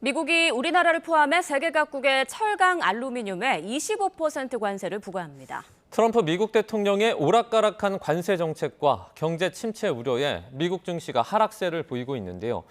미국이 우리나라를 포함해 세계 각국의 철강 알루미늄에 25% 관세를 부과합니다. 트럼프 미국 대통령의 오락가락한 관세 정책과 경제 침체 우려에 미국 증시가 하락세를 보이고 있는데요.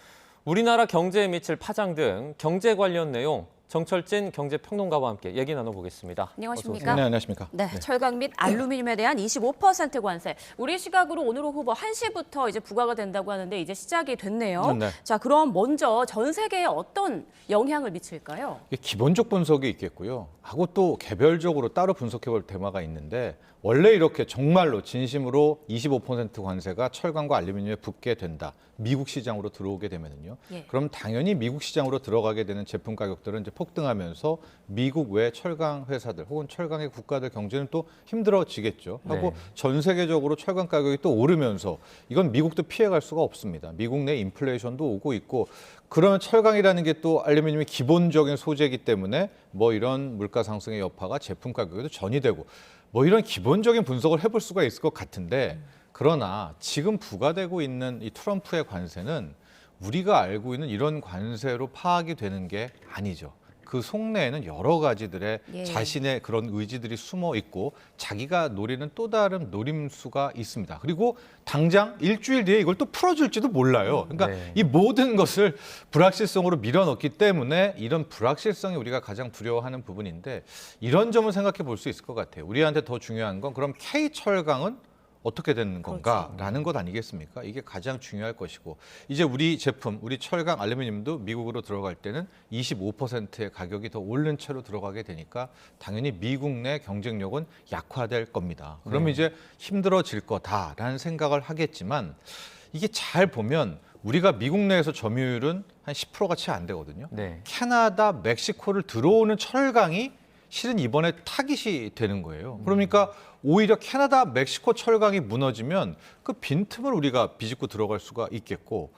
우리나라 경제에 미칠 파장 등 경제 관련 내용 정철진 경제평론가와 함께 얘기 나눠보겠습니다. 안녕하십니까? 네, 안녕하십니까? 네, 철강 및 알루미늄에 대한 25% 관세. 우리 시각으로 오늘 오후 1시부터 이제 부과가 된다고 하는데 이제 시작이 됐네요. 네. 자, 그럼 먼저 전 세계에 어떤 영향을 미칠까요? 기본적 분석이 있겠고요. 하고 또 개별적으로 따로 분석해볼 테마가 있는데 원래 이렇게 정말로 진심으로 25% 관세가 철강과 알루미늄에 붙게 된다. 미국 시장으로 들어오게 되면요. 예. 그럼 당연히 미국 시장으로 들어가게 되는 제품 가격들은 이제 폭등하면서 미국 외 철강 회사들 혹은 철강의 국가들 경제는 또 힘들어지겠죠. 하고 네. 전 세계적으로 철강 가격이 또 오르면서 이건 미국도 피해갈 수가 없습니다. 미국 내 인플레이션도 오고 있고 그러면 철강이라는 게 또 알루미늄이 기본적인 소재이기 때문에 뭐 이런 물가 상승의 여파가 제품 가격에도 전이되고 뭐 이런 기본적인 분석을 해볼 수가 있을 것 같은데 그러나 지금 부과되고 있는 이 트럼프의 관세는 우리가 알고 있는 이런 관세로 파악이 되는 게 아니죠. 그 속내에는 여러 가지들의 예. 자신의 그런 의지들이 숨어 있고 자기가 노리는 또 다른 노림수가 있습니다. 그리고 당장 일주일 뒤에 이걸 또 풀어줄지도 몰라요. 그러니까 네. 이 모든 것을 불확실성으로 밀어넣기 때문에 이런 불확실성이 우리가 가장 두려워하는 부분인데 이런 점을 생각해 볼 수 있을 것 같아요. 우리한테 더 중요한 건 그럼 K철강은 어떻게 되는 건가라는 것 아니겠습니까? 이게 가장 중요할 것이고 이제 우리 제품, 우리 철강, 알루미늄도 미국으로 들어갈 때는 25%의 가격이 더 오른 채로 들어가게 되니까 당연히 미국 내 경쟁력은 약화될 겁니다. 그러면 이제 힘들어질 거다라는 생각을 하겠지만 이게 잘 보면 우리가 미국 내에서 점유율은 한 10%가 채 안 되거든요. 네. 캐나다, 멕시코를 들어오는 철강이 실은 이번에 타깃이 되는 거예요. 그러니까 오히려 캐나다, 멕시코 철강이 무너지면 그 빈틈을 우리가 비집고 들어갈 수가 있겠고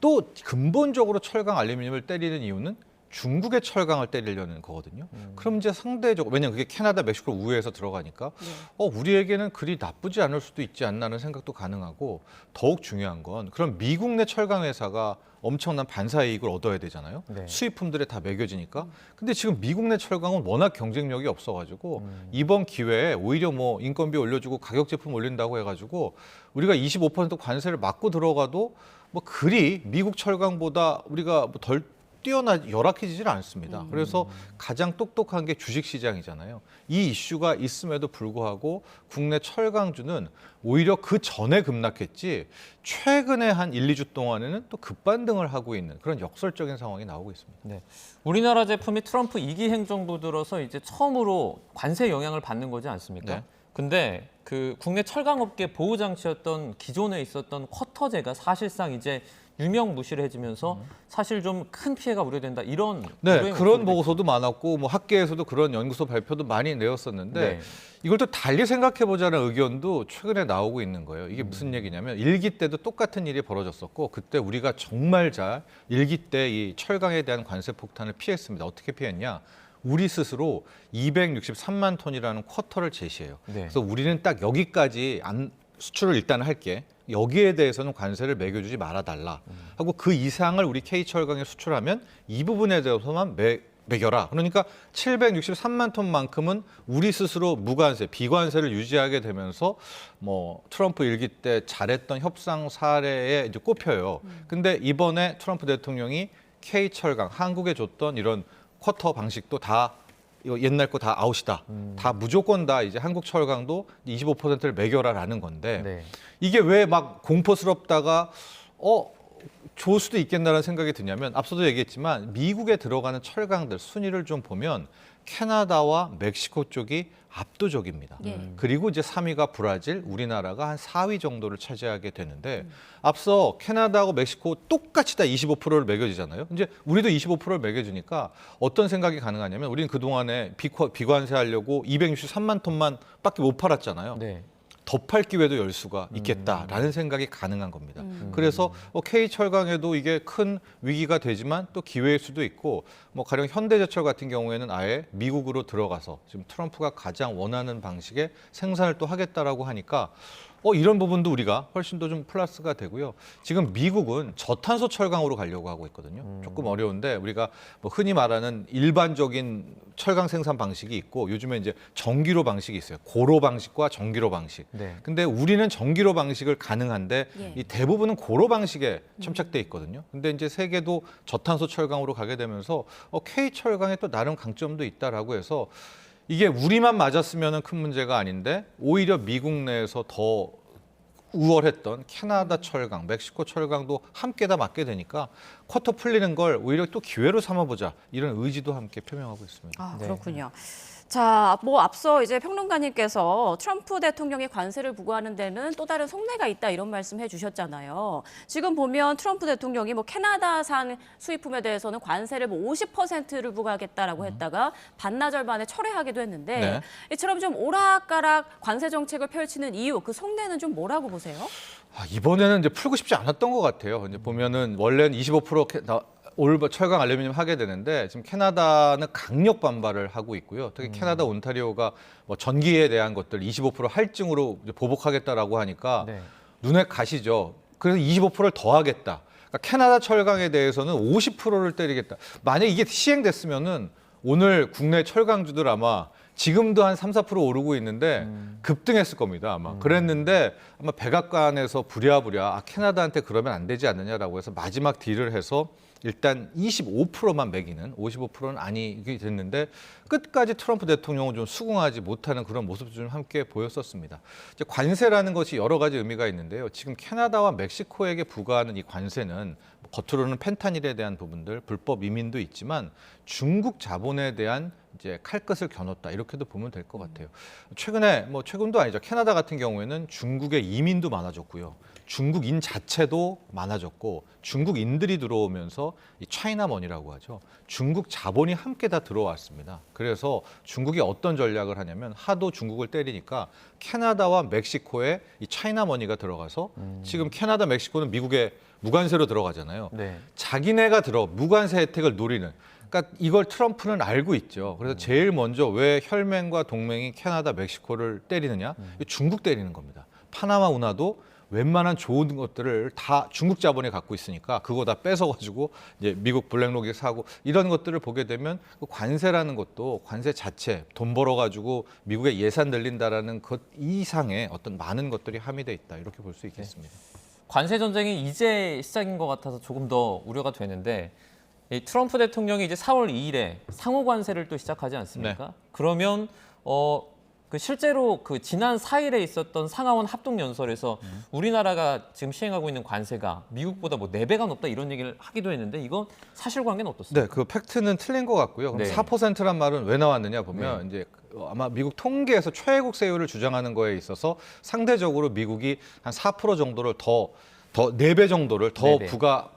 또 근본적으로 철강, 알루미늄을 때리는 이유는 중국의 철강을 때리려는 거거든요. 그럼 이제 상대적으로 왜냐하면 그게 캐나다, 멕시코 우회해서 들어가니까 우리에게는 그리 나쁘지 않을 수도 있지 않나는 생각도 가능하고 더욱 중요한 건 그럼 미국 내 철강 회사가 엄청난 반사 이익을 얻어야 되잖아요. 네. 수입품들에 다 매겨지니까. 근데 지금 미국 내 철강은 워낙 경쟁력이 없어가지고 이번 기회에 오히려 뭐 인건비 올려주고 가격 제품 올린다고 해가지고 우리가 25% 관세를 맞고 들어가도 뭐 그리 미국 철강보다 우리가 뭐 덜 열악해지질 않습니다. 그래서 가장 똑똑한 게 주식시장이잖아요. 이 이슈가 있음에도 불구하고 국내 철강주는 오히려 그 전에 급락했지 최근에 한 1, 2주 동안에는 또 급반등을 하고 있는 그런 역설적인 상황이 나오고 있습니다. 네. 우리나라 제품이 트럼프 2기 행정부 들어서 이제 처음으로 관세 영향을 받는 거지 않습니까? 네. 근데 그 국내 철강업계 보호 장치였던 기존에 있었던 쿼터제가 사실상 이제 유명무실해지면서 사실 좀 큰 피해가 우려된다 이런 네, 우려의 그런 목소리도 보고서도 많았고 뭐 학계에서도 그런 연구소 발표도 많이 내었었는데 네. 이걸 또 달리 생각해보자는 의견도 최근에 나오고 있는 거예요. 이게 무슨 얘기냐면 일기 때도 똑같은 일이 벌어졌었고 그때 우리가 정말 잘 일기 때 이 철강에 대한 관세 폭탄을 피했습니다. 어떻게 피했냐? 우리 스스로 263만 톤이라는 쿼터를 제시해요. 네. 그래서 우리는 딱 여기까지 수출을 일단 할게. 여기에 대해서는 관세를 매겨주지 말아달라 하고 그 이상을 우리 K철강에 수출하면 이 부분에 대해서만 매겨라. 그러니까 763만 톤만큼은 우리 스스로 무관세, 비관세를 유지하게 되면서 뭐 트럼프 일기 때 잘했던 협상 사례에 이제 꼽혀요. 근데 이번에 트럼프 대통령이 K철강, 한국에 줬던 이런 쿼터 방식도 다 이거 옛날 거 다 아웃이다. 다 무조건 다 이제 한국 철강도 25%를 매겨라라는 건데 네. 이게 왜 막 공포스럽다가 좋을 수도 있겠다라는 생각이 드냐면 앞서도 얘기했지만 미국에 들어가는 철강들 순위를 좀 보면 캐나다와 멕시코 쪽이 압도적입니다. 예. 그리고 이제 3위가 브라질, 우리나라가 한 4위 정도를 차지하게 되는데 앞서 캐나다하고 멕시코 똑같이 다 25%를 매겨지잖아요. 이제 우리도 25%를 매겨주니까 어떤 생각이 가능하냐면 우리는 그동안에 비관세 하려고 263만 톤만 밖에 못 팔았잖아요. 네. 더 팔 기회도 열 수가 있겠다라는 생각이 가능한 겁니다. 그래서 K철강에도 이게 큰 위기가 되지만 또 기회일 수도 있고 뭐 가령 현대제철 같은 경우에는 아예 미국으로 들어가서 지금 트럼프가 가장 원하는 방식의 생산을 또 하겠다라고 하니까 이런 부분도 우리가 훨씬 더 좀 플러스가 되고요. 지금 미국은 저탄소 철강으로 가려고 하고 있거든요. 조금 어려운데 우리가 뭐 흔히 말하는 일반적인 철강 생산 방식이 있고 요즘에 이제 전기로 방식이 있어요. 고로 방식과 전기로 방식. 네. 근데 우리는 전기로 방식을 가능한데 예. 이 대부분은 고로 방식에 첨착돼 있거든요. 근데 이제 세계도 저탄소 철강으로 가게 되면서 K 철강에 또 나름 강점도 있다라고 해서 이게 우리만 맞았으면 큰 문제가 아닌데 오히려 미국 내에서 더 우월했던 캐나다 철강, 멕시코 철강도 함께 다 맞게 되니까 쿼터 풀리는 걸 오히려 또 기회로 삼아보자 이런 의지도 함께 표명하고 있습니다. 아, 네. 그렇군요. 자, 뭐 앞서 이제 평론가님께서 트럼프 대통령이 관세를 부과하는 데는 또 다른 속내가 있다 이런 말씀해 주셨잖아요. 지금 보면 트럼프 대통령이 뭐 캐나다산 수입품에 대해서는 관세를 뭐 50%를 부과하겠다라고 했다가 반나절 만에 철회하기도 했는데 네. 이처럼 좀 오락가락 관세 정책을 펼치는 이유, 그 속내는 좀 뭐라고 보세요? 이번에는 이제 풀고 싶지 않았던 것 같아요. 이제 보면은 원래는 25% 올 철강 알루미늄 하게 되는데 지금 캐나다는 강력 반발을 하고 있고요. 특히 캐나다 온타리오가 뭐 전기에 대한 것들 25% 할증으로 이제 보복하겠다라고 하니까 네. 눈에 가시죠. 그래서 25%를 더 하겠다. 그러니까 캐나다 철강에 대해서는 50%를 때리겠다. 만약 이게 시행됐으면은 오늘 국내 철강주들 아마 지금도 한 3, 4% 오르고 있는데 급등했을 겁니다. 아마 그랬는데 아마 백악관에서 부랴부랴 캐나다한테 그러면 안 되지 않느냐라고 해서 마지막 딜을 해서 일단 25%만 매기는 55%는 아니게 됐는데 끝까지 트럼프 대통령은 좀 수긍하지 못하는 그런 모습도 좀 함께 보였었습니다. 이제 관세라는 것이 여러 가지 의미가 있는데요. 지금 캐나다와 멕시코에게 부과하는 이 관세는 겉으로는 펜타닐에 대한 부분들, 불법 이민도 있지만 중국 자본에 대한 이제 칼끝을 겨눴다 이렇게도 보면 될 것 같아요. 최근에 뭐 최근도 아니죠. 캐나다 같은 경우에는 중국의 이민도 많아졌고요. 중국인 자체도 많아졌고 중국인들이 들어오면서 이 차이나머니라고 하죠. 중국 자본이 함께 다 들어왔습니다. 그래서 중국이 어떤 전략을 하냐면 하도 중국을 때리니까 캐나다와 멕시코에 이 차이나머니가 들어가서 지금 캐나다, 멕시코는 미국의 무관세로 들어가잖아요. 네. 자기네가 무관세 혜택을 노리는. 그러니까 이걸 트럼프는 알고 있죠. 그래서 제일 먼저 왜 혈맹과 동맹이 캐나다, 멕시코를 때리느냐? 중국 때리는 겁니다. 파나마 운하도 웬만한 좋은 것들을 다 중국 자본이 갖고 있으니까 그거 다 뺏어가지고 이제 미국 블랙록이 사고 이런 것들을 보게 되면 그 관세라는 것도 관세 자체 돈 벌어가지고 미국에 예산 늘린다라는 것 이상의 어떤 많은 것들이 함유돼 있다 이렇게 볼 수 있겠습니다. 관세 전쟁이 이제 시작인 것 같아서 조금 더 우려가 되는데 이 트럼프 대통령이 이제 4월 2일에 상호 관세를 또 시작하지 않습니까? 네. 그러면 그 실제로 그 지난 4일에 있었던 상하원 합동 연설에서 우리나라가 지금 시행하고 있는 관세가 미국보다 뭐 4배가 높다 이런 얘기를 하기도 했는데 이건 사실관계는 어떻습니까? 네, 그 팩트는 틀린 것 같고요. 그럼 네. 4%란 말은 왜 나왔느냐 보면 이제 아마 미국 통계에서 최애국 세율을 주장하는 거에 있어서 상대적으로 미국이 한 4% 정도를 더 4배 정도를 더 네네. 그러니까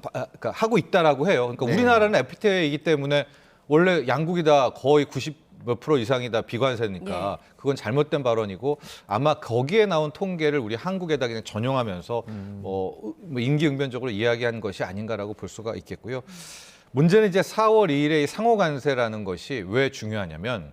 하고 있다라고 해요. 그러니까 네. 우리나라는 FTA이기 때문에 원래 양국이 다 거의 90 몇 프로 이상이 다 비관세니까 그건 잘못된 발언이고 아마 거기에 나온 통계를 우리 한국에다 그냥 전용하면서 뭐 임기응변적으로 이야기한 것이 아닌가라고 볼 수가 있겠고요. 문제는 이제 4월 2일에 이 상호 관세라는 것이 왜 중요하냐면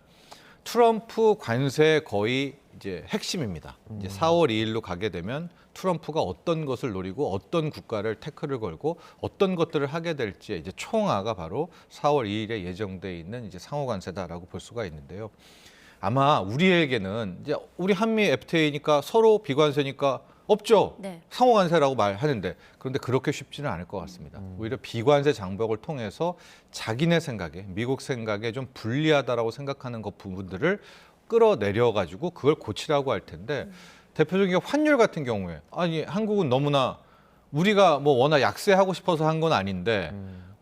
트럼프 관세의 거의 이제 핵심입니다. 이제 4월 2일로 가게 되면 트럼프가 어떤 것을 노리고 어떤 국가를 태클을 걸고 어떤 것들을 하게 될지 이제 총화가 바로 4월 2일에 예정돼 있는 이제 상호 관세다라고 볼 수가 있는데요. 아마 우리에게는 이제 우리 한미 FTA니까 서로 비관세니까 없죠. 네. 상호 관세라고 말하는데 그런데 그렇게 쉽지는 않을 것 같습니다. 오히려 비관세 장벽을 통해서 자기네 생각에 미국 생각에 좀 불리하다라고 생각하는 것 부분들을 끌어내려 가지고 그걸 고치라고 할 텐데 대표적인 게 환율 같은 경우에 아니 한국은 너무나 우리가 뭐 워낙 약세하고 싶어서 한 건 아닌데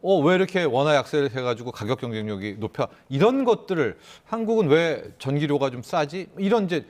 왜 이렇게 원화 약세를 해가지고 가격 경쟁력이 높여 이런 것들을 한국은 왜 전기료가 좀 싸지 이런 이제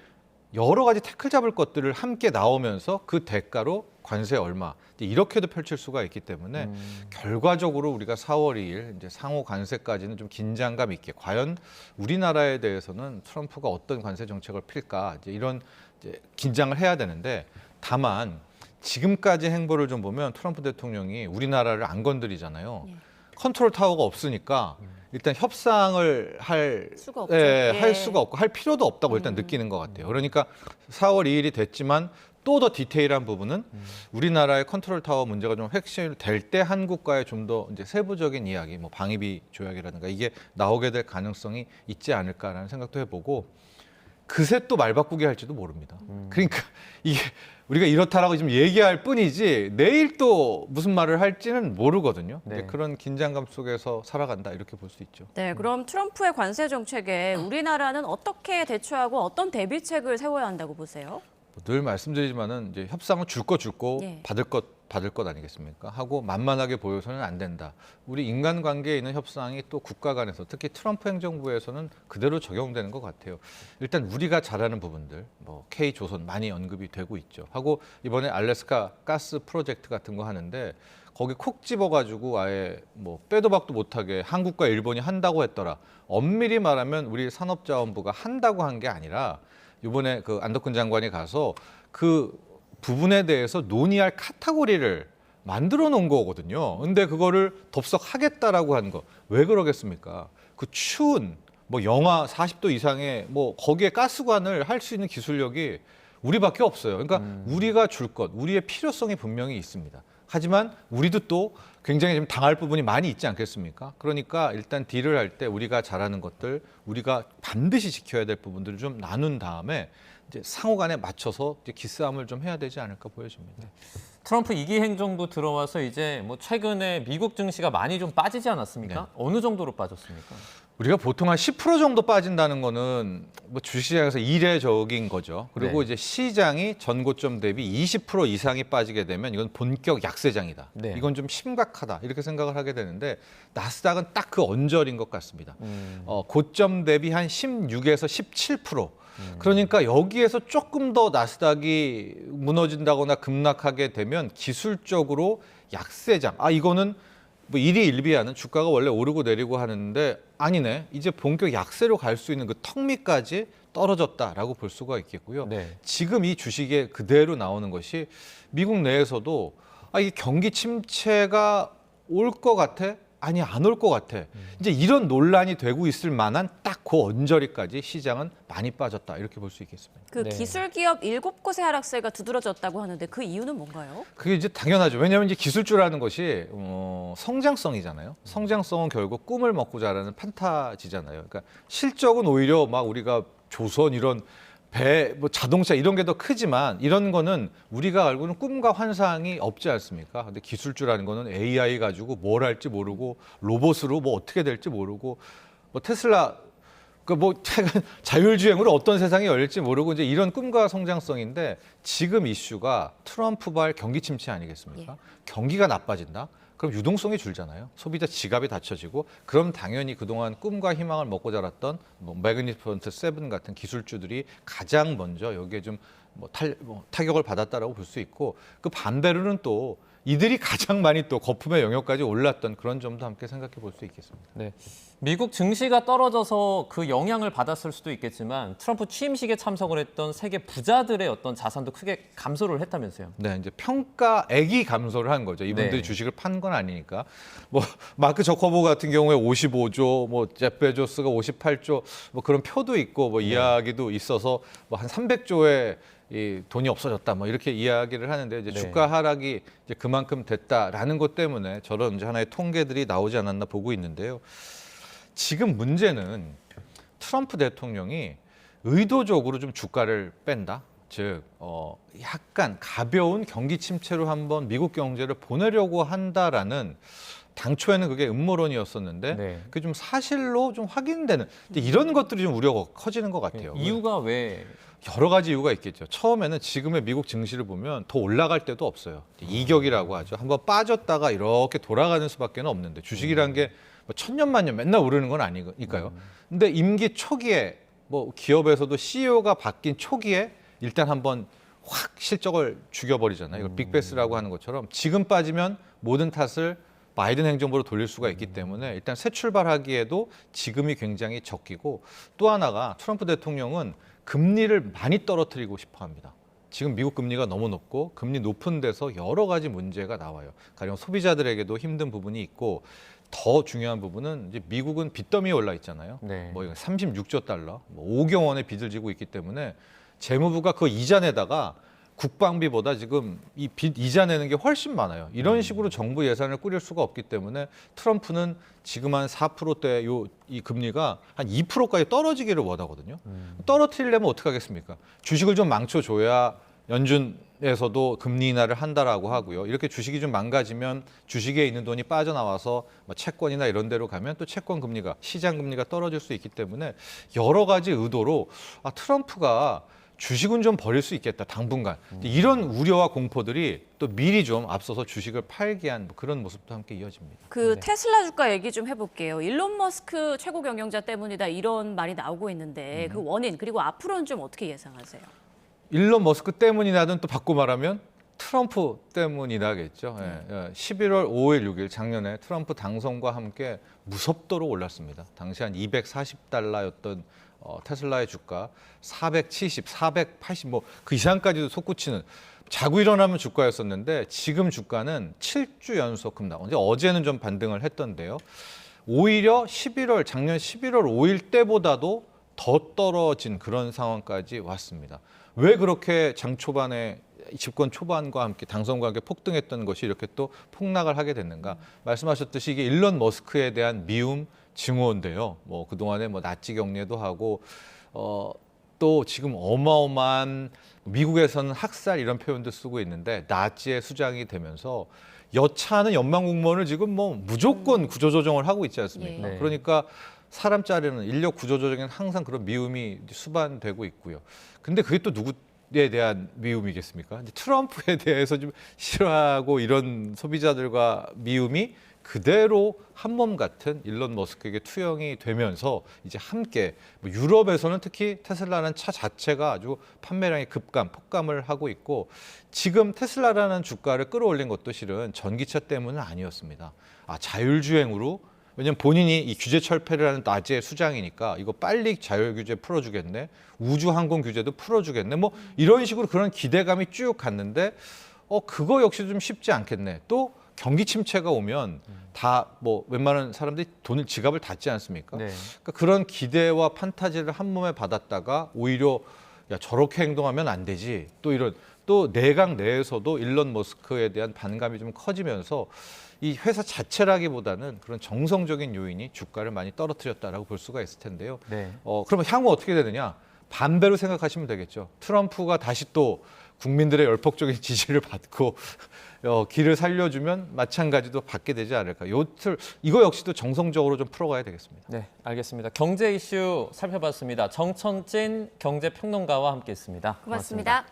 여러 가지 태클 잡을 것들을 함께 나오면서 그 대가로 관세 얼마 이렇게도 펼칠 수가 있기 때문에 결과적으로 우리가 4월 2일 이제 상호 관세까지는 좀 긴장감 있게 과연 우리나라에 대해서는 트럼프가 어떤 관세 정책을 필까 이제 이런 이제 긴장을 해야 되는데 다만 지금까지 행보를 좀 보면 트럼프 대통령이 우리나라를 안 건드리잖아요. 컨트롤 타워가 없으니까 일단 협상을 할 수가 없죠. 할 수가 없고 할 필요도 없다고 일단 느끼는 것 같아요. 그러니까 4월 2일이 됐지만 또 더 디테일한 부분은 우리나라의 컨트롤 타워 문제가 좀 핵심될 때 한국과의 좀 더 이제 세부적인 이야기, 뭐 방위비 조약이라든가 이게 나오게 될 가능성이 있지 않을까라는 생각도 해보고 그새 또 말 바꾸게 할지도 모릅니다. 그러니까 이게 우리가 이렇다라고 지금 얘기할 뿐이지 내일 또 무슨 말을 할지는 모르거든요. 네. 이제 그런 긴장감 속에서 살아간다 이렇게 볼 수 있죠. 네, 그럼 트럼프의 관세 정책에 우리나라는 어떻게 대처하고 어떤 대비책을 세워야 한다고 보세요? 늘 말씀드리지만은 이제 협상은 줄 거 예. 받을 것 아니겠습니까? 하고 만만하게 보여서는 안 된다. 우리 인간관계에 있는 협상이 또 국가 간에서 특히 트럼프 행정부에서는 그대로 적용되는 것 같아요. 일단 우리가 잘하는 부분들, 뭐 K조선 많이 언급이 되고 있죠. 하고 이번에 알래스카 가스 프로젝트 같은 거 하는데 거기 콕 집어가지고 아예 뭐 빼도 박도 못하게 한국과 일본이 한다고 했더라. 엄밀히 말하면 우리 산업자원부가 한다고 한 게 아니라 이번에 그 안덕근 장관이 가서 그 부분에 대해서 논의할 카테고리를 만들어 놓은 거거든요. 근데 그거를 덥석 하겠다라고 한 거. 왜 그러겠습니까? 그 추운 뭐 영하 40도 이상의 뭐 거기에 가스관을 할 수 있는 기술력이 우리밖에 없어요. 그러니까 우리가 줄 것, 우리의 필요성이 분명히 있습니다. 하지만 우리도 또 굉장히 좀 당할 부분이 많이 있지 않겠습니까? 그러니까 일단 딜을 할 때 우리가 잘하는 것들, 우리가 반드시 지켜야 될 부분들을 좀 나눈 다음에 이제 상호간에 맞춰서 이제 기싸움을 좀 해야 되지 않을까 보여집니다. 트럼프 2기 행정부 들어와서 이제 뭐 최근에 미국 증시가 많이 좀 빠지지 않았습니까? 네. 어느 정도로 빠졌습니까? 우리가 보통 한 10% 정도 빠진다는 거는 뭐 주시장에서 이례적인 거죠. 그리고 네. 이제 시장이 전고점 대비 20% 이상이 빠지게 되면 이건 본격 약세장이다. 네. 이건 좀 심각하다. 이렇게 생각을 하게 되는데 나스닥은 딱 그 언저리인 것 같습니다. 고점 대비 한 16에서 17%. 그러니까 여기에서 조금 더 나스닥이 무너진다거나 급락하게 되면 기술적으로 약세장. 이거는 뭐 일희일비하는 주가가 원래 오르고 내리고 하는데 아니네. 이제 본격 약세로 갈 수 있는 그 턱 밑까지 떨어졌다라고 볼 수가 있겠고요. 네. 지금 이 주식에 그대로 나오는 것이 미국 내에서도 이게 경기 침체가 올 것 같아? 아니 안 올 것 같아. 이제 이런 논란이 되고 있을 만한 딱 그 언저리까지 시장은 많이 빠졌다. 이렇게 볼 수 있겠습니다. 그 네. 기술 기업 7곳의 하락세가 두드러졌다고 하는데 그 이유는 뭔가요? 그게 이제 당연하죠. 왜냐하면 이제 기술주라는 것이 성장성이잖아요. 성장성은 결국 꿈을 먹고 자라는 판타지잖아요. 그러니까 실적은 오히려 막 우리가 조선 이런 배, 뭐 자동차 이런 게 더 크지만 이런 거는 우리가 알고는 꿈과 환상이 없지 않습니까? 근데 기술주라는 거는 AI 가지고 뭘 할지 모르고 로봇으로 뭐 어떻게 될지 모르고 뭐 테슬라 뭐 자율주행으로 어떤 세상이 열릴지 모르고 이제 이런 꿈과 성장성인데 지금 이슈가 트럼프발 경기 침체 아니겠습니까? 경기가 나빠진다. 그럼 유동성이 줄잖아요. 소비자 지갑이 닫혀지고 그럼 당연히 그동안 꿈과 희망을 먹고 자랐던 뭐 매그니피선트 세븐 같은 기술주들이 가장 먼저 여기에 좀 타격을 받았다라고 볼 수 있고 그 반대로는 또 이들이 가장 많이 또 거품의 영역까지 올랐던 그런 점도 함께 생각해 볼 수 있겠습니다. 네. 미국 증시가 떨어져서 그 영향을 받았을 수도 있겠지만 트럼프 취임식에 참석을 했던 세계 부자들의 어떤 자산도 크게 감소를 했다면서요. 네, 이제 평가액이 감소를 한 거죠. 이분들이 네. 주식을 판 건 아니니까. 뭐 마크 저커버그 같은 경우에 55조, 뭐 제프 베조스가 58조, 뭐 그런 표도 있고 뭐 이야기도 있어서 뭐 한 300조의 이 돈이 없어졌다, 뭐 이렇게 이야기를 하는데 이제 네. 주가 하락이 이제 그만큼 됐다라는 것 때문에 저런 이제 하나의 통계들이 나오지 않았나 보고 있는데요. 지금 문제는 트럼프 대통령이 의도적으로 좀 주가를 뺀다. 즉, 약간 가벼운 경기 침체로 한번 미국 경제를 보내려고 한다라는 당초에는 그게 음모론이었었는데 네. 그게 좀 사실로 좀 확인되는 이런 것들이 좀 우려가 커지는 것 같아요. 이유가 왜? 여러 가지 이유가 있겠죠. 처음에는 지금의 미국 증시를 보면 더 올라갈 때도 없어요. 이격이라고 하죠. 한번 빠졌다가 이렇게 돌아가는 수밖에 없는데 주식이란 게 뭐 천년만년 맨날 오르는 건 아니니까요. 근데 임기 초기에 뭐 기업에서도 CEO가 바뀐 초기에 일단 한번 확 실적을 죽여버리잖아요. 이걸 빅베스라고 하는 것처럼 지금 빠지면 모든 탓을 바이든 행정부로 돌릴 수가 있기 때문에 일단 새 출발하기에도 지금이 굉장히 적기고 또 하나가 트럼프 대통령은 금리를 많이 떨어뜨리고 싶어 합니다. 지금 미국 금리가 너무 높고 금리 높은 데서 여러 가지 문제가 나와요. 가령 소비자들에게도 힘든 부분이 있고 더 중요한 부분은 이제 미국은 빚더미에 올라 있잖아요. 네. 뭐 36조 달러, 뭐 5경 원의 빚을 지고 있기 때문에 재무부가 그 이자 내다가 국방비보다 지금 이 빚 이자 내는 게 훨씬 많아요. 이런 식으로 정부 예산을 꾸릴 수가 없기 때문에 트럼프는 지금 한 4%대 이 금리가 한 2%까지 떨어지기를 원하거든요. 떨어뜨리려면 어떻게 하겠습니까? 주식을 좀 망쳐줘야 연준에서도 금리 인하를 한다라고 하고요. 이렇게 주식이 좀 망가지면 주식에 있는 돈이 빠져나와서 뭐 채권이나 이런 데로 가면 또 채권 금리가 시장 금리가 떨어질 수 있기 때문에 여러 가지 의도로 트럼프가 주식은 좀 버릴 수 있겠다 당분간 이런 우려와 공포들이 또 미리 좀 앞서서 주식을 팔게 한 그런 모습도 함께 이어집니다. 그 테슬라 주가 얘기 좀 해볼게요. 일론 머스크 최고 경영자 때문이다 이런 말이 나오고 있는데 그 원인 그리고 앞으로는 좀 어떻게 예상하세요? 일론 머스크 때문이라든 또 바꿔 말하면 트럼프 때문이다겠죠. 11월 5일, 6일 작년에 트럼프 당선과 함께 무섭도록 올랐습니다. 당시 한 240달러였던 테슬라의 주가 470, 480 뭐 그 이상까지도 솟구치는 자고 일어나면 주가였었는데 지금 주가는 7주 연속 급락. 어제는 좀 반등을 했던데요. 오히려 작년 11월 5일 때보다도 더 떨어진 그런 상황까지 왔습니다. 왜 그렇게 장 초반에 집권 초반과 함께 당선과 함께 폭등했던 것이 이렇게 또 폭락을 하게 됐는가? 말씀하셨듯이 이게 일론 머스크에 대한 미움 증오인데요. 뭐 그동안에 뭐 나치 경례도 하고 또 지금 어마어마한 미국에서는 학살 이런 표현도 쓰고 있는데 나치의 수장이 되면서 여차하는 연방 공무원을 지금 뭐 무조건 구조조정을 하고 있지 않습니까? 네. 그러니까 사람 자리는 인력 구조조정에는 항상 그런 미움이 수반되고 있고요. 근데 그게 또 누구에 대한 미움이겠습니까? 이제 트럼프에 대해서 좀 싫어하고 이런 소비자들과 미움이 그대로 한 몸 같은 일론 머스크에게 투영이 되면서 이제 함께 뭐 유럽에서는 특히 테슬라라는 차 자체가 아주 판매량이 폭감을 하고 있고 지금 테슬라라는 주가를 끌어올린 것도 실은 전기차 때문은 아니었습니다. 자율주행으로 왜냐면 본인이 이 규제 철폐를 하는 나치의 수장이니까 이거 빨리 자율규제 풀어주겠네. 우주항공 규제도 풀어주겠네. 뭐 이런 식으로 그런 기대감이 쭉 갔는데 그거 역시 좀 쉽지 않겠네. 또 경기 침체가 오면 다 뭐 웬만한 사람들이 지갑을 닫지 않습니까? 네. 그러니까 그런 기대와 판타지를 한 몸에 받았다가 오히려 야 저렇게 행동하면 안 되지. 또 내각 내에서도 일론 머스크에 대한 반감이 좀 커지면서 이 회사 자체라기보다는 그런 정성적인 요인이 주가를 많이 떨어뜨렸다라고 볼 수가 있을 텐데요. 네. 그러면 향후 어떻게 되느냐? 반대로 생각하시면 되겠죠. 트럼프가 다시 또 국민들의 열폭적인 지지를 받고 길을 살려주면 마찬가지도 받게 되지 않을까. 이거 역시도 정성적으로 좀 풀어가야 되겠습니다. 네, 알겠습니다. 경제 이슈 살펴봤습니다. 정천진 경제평론가와 함께했습니다. 고맙습니다.